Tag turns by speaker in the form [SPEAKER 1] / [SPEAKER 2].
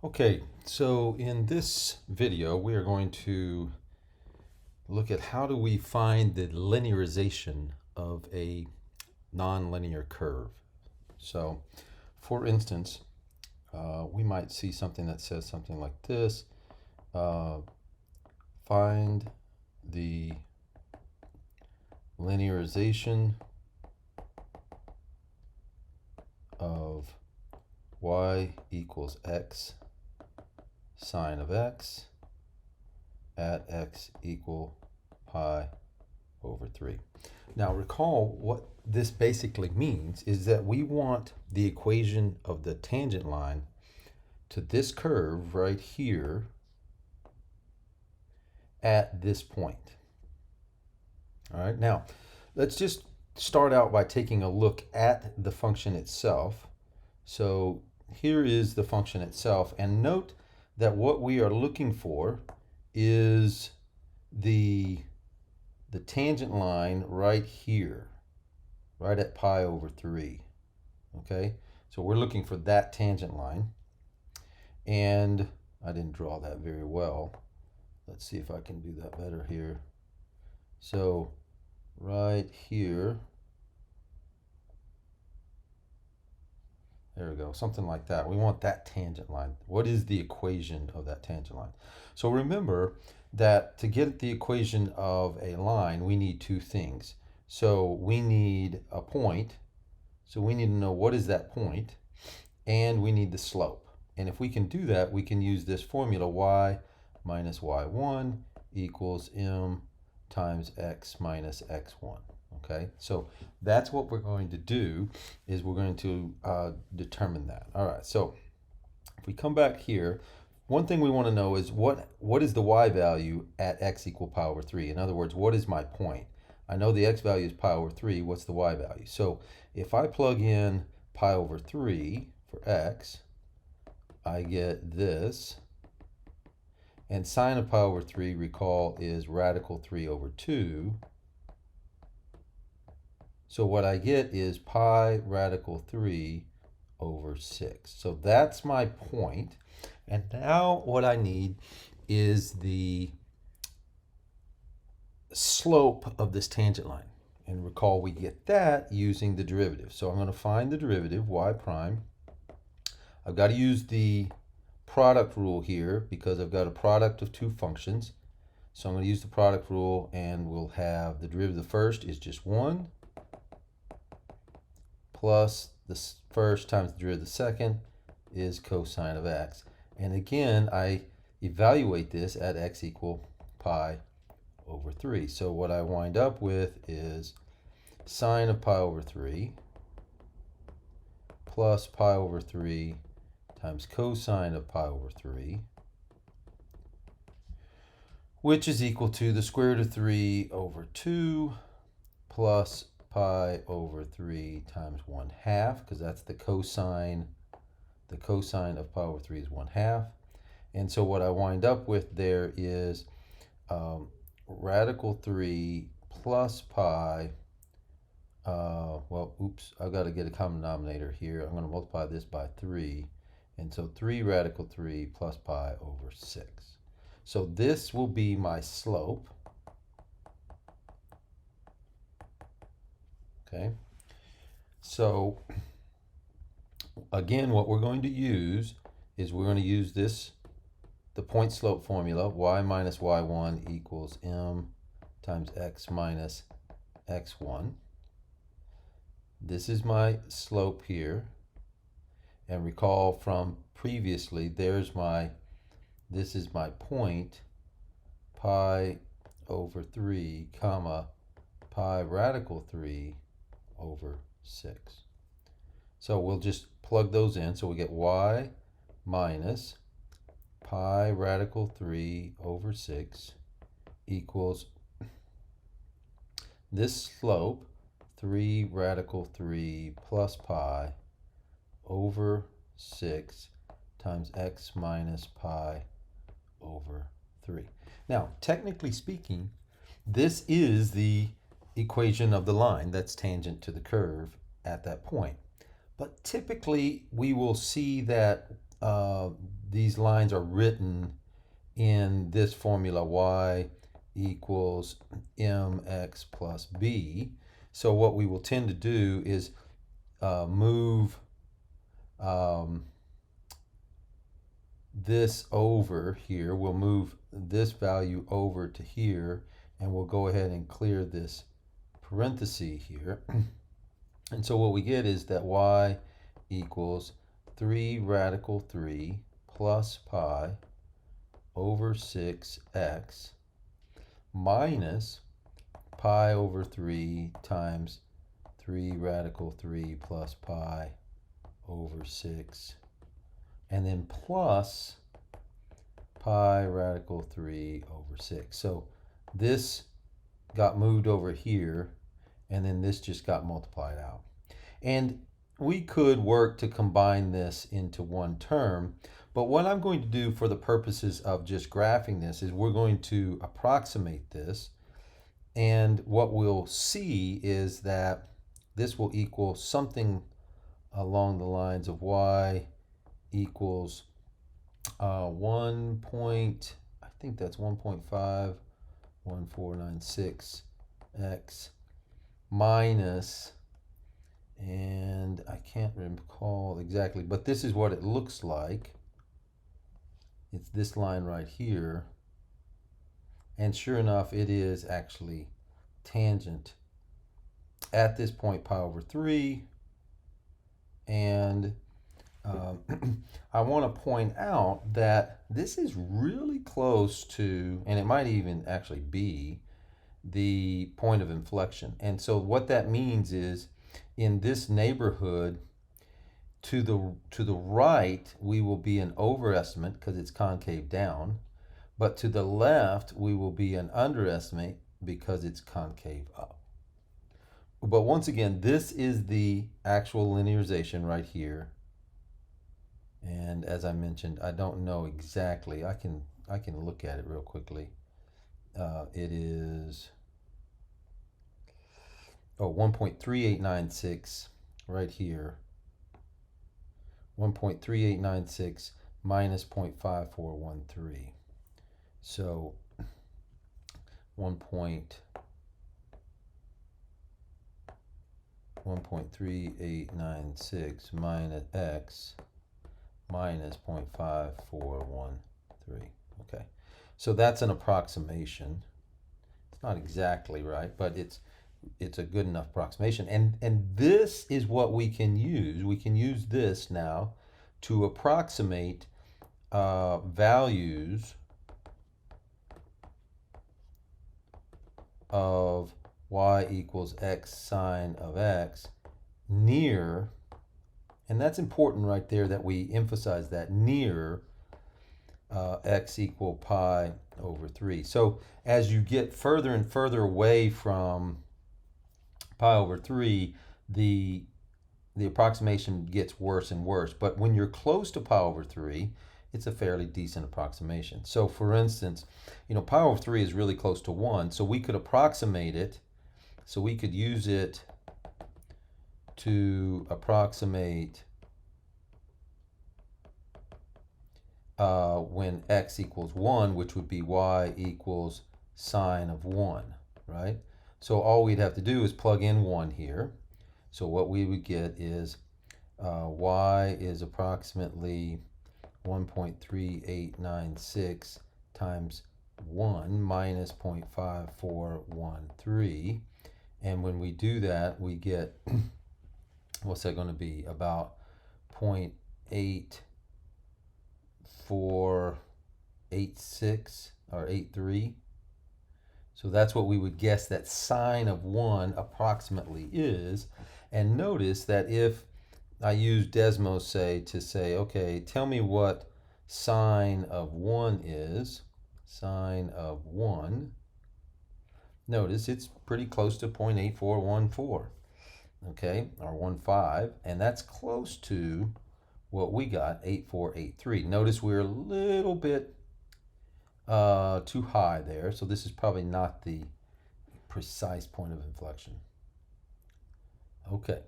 [SPEAKER 1] Okay, so in this video, we are going to look at how do we find the linearization of a nonlinear curve. So, for instance, we might see something that says something like this. Find the linearization of y equals x sine of x at x equal pi over 3. Now recall what this basically means is that we want the equation of the tangent line to this curve right here at this point. All right, now let's just start out by taking a look at the function itself. So here is the function itself, and note that what we are looking for is the tangent line right here, right at pi over 3. Okay, so we're looking for that tangent line, and I didn't draw that very well. Let's see if I can do that better here. So right here, there we go, something like that. We want that tangent line. What is the equation of that tangent line? So remember that to get the equation of a line, we need two things. So we need a point. So we need to know what is that point, and we need the slope. And if we can do that, we can use this formula, y minus y1 equals m times x minus x1. Okay, so that's what we're going to do, is we're going to determine that. All right, so if we come back here, one thing we want to know is what is the y value at x equal pi over 3? In other words, what is my point? I know the x value is pi over 3. What's the y value? So if I plug in pi over 3 for x, I get this. And sine of pi over 3, recall, is radical 3 over 2. So what I get is pi radical 3 over 6. So that's my point. And now what I need is the slope of this tangent line. And recall, we get that using the derivative. So I'm going to find the derivative, y prime. I've got to use the product rule here because I've got a product of two functions. So I'm going to use the product rule, and we'll have the derivative of the first is just 1 plus the first times the derivative of the second is cosine of x. And again, I evaluate this at x equal pi over 3. So what I wind up with is sine of pi over 3 plus pi over 3 times cosine of pi over 3, which is equal to the square root of 3 over 2 plus pi over 3 times 1/2, because that's the cosine. The cosine of pi over 3 is 1/2. And so what I wind up with there is radical 3 plus pi, I've got to get a common denominator here. I'm going to multiply this by 3. And so 3 radical 3 plus pi over 6. So this will be my slope. Okay. So again, what we're going to use is we're going to use this, the point slope formula, y minus y1 equals m times x minus x1. This is my slope here. And recall from previously, this is my point, pi over 3, comma, pi radical 3 over 6. So we'll just plug those in. So we get y minus pi radical 3 over 6 equals this slope, 3 radical 3 plus pi over 6 times x minus pi over 3. Now, technically speaking, this is the equation of the line that's tangent to the curve at that point. But typically, we will see that these lines are written in this formula, y equals mx plus b. So what we will tend to do is move this over here. We'll move this value over to here, and we'll go ahead and clear this parenthesis here. And so what we get is that y equals 3 radical 3 plus pi over 6x minus pi over 3 times 3 radical 3 plus pi over 6, and then plus pi radical 3 over 6. So this got moved over here, and then this just got multiplied out. And we could work to combine this into one term, but what I'm going to do for the purposes of just graphing this is we're going to approximate this, and what we'll see is that this will equal something along the lines of y equals 1 point, I think that's 1.51496 x minus, and I can't recall exactly, but this is what it looks like. It's this line right here, and sure enough, it is actually tangent at this point pi over 3. And I want to point out that this is really close to, and it might even actually be, the point of inflection. And so what that means is, in this neighborhood, to the right, we will be an overestimate because it's concave down, but to the left, we will be an underestimate because it's concave up. But once again, this is the actual linearization right here. And as I mentioned, I don't know exactly. I can look at it real quickly. It is 1.3896 right here. 1.3896 minus 0.5413. So 1.3896 minus x minus 0.5413. Okay, so that's an approximation. It's not exactly right, but it's a good enough approximation. And this is what we can use. We can use this now to approximate values of y equals x sine of x near, and that's important right there that we emphasize that, near x equal pi over 3. So as you get further and further away from pi over 3, the approximation gets worse and worse. But when you're close to pi over 3, it's a fairly decent approximation. So for instance, pi over 3 is really close to 1, so we could approximate it. So we could use it to approximate when x equals 1, which would be y equals sine of 1, right? So all we'd have to do is plug in 1 here. So what we would get is y is approximately 1.3896 times 1 minus 0.5413. And when we do that, we get, what's that going to be? About 0.8486 or 83. So that's what we would guess that sine of 1 approximately is. And notice that if I use Desmos, say, to say, okay, tell me what sine of 1 is. Sine of 1. Notice it's pretty close to 0.8414, okay, or 15, and that's close to what we got, 8483. Notice we're a little bit too high there, so this is probably not the precise point of inflection. Okay.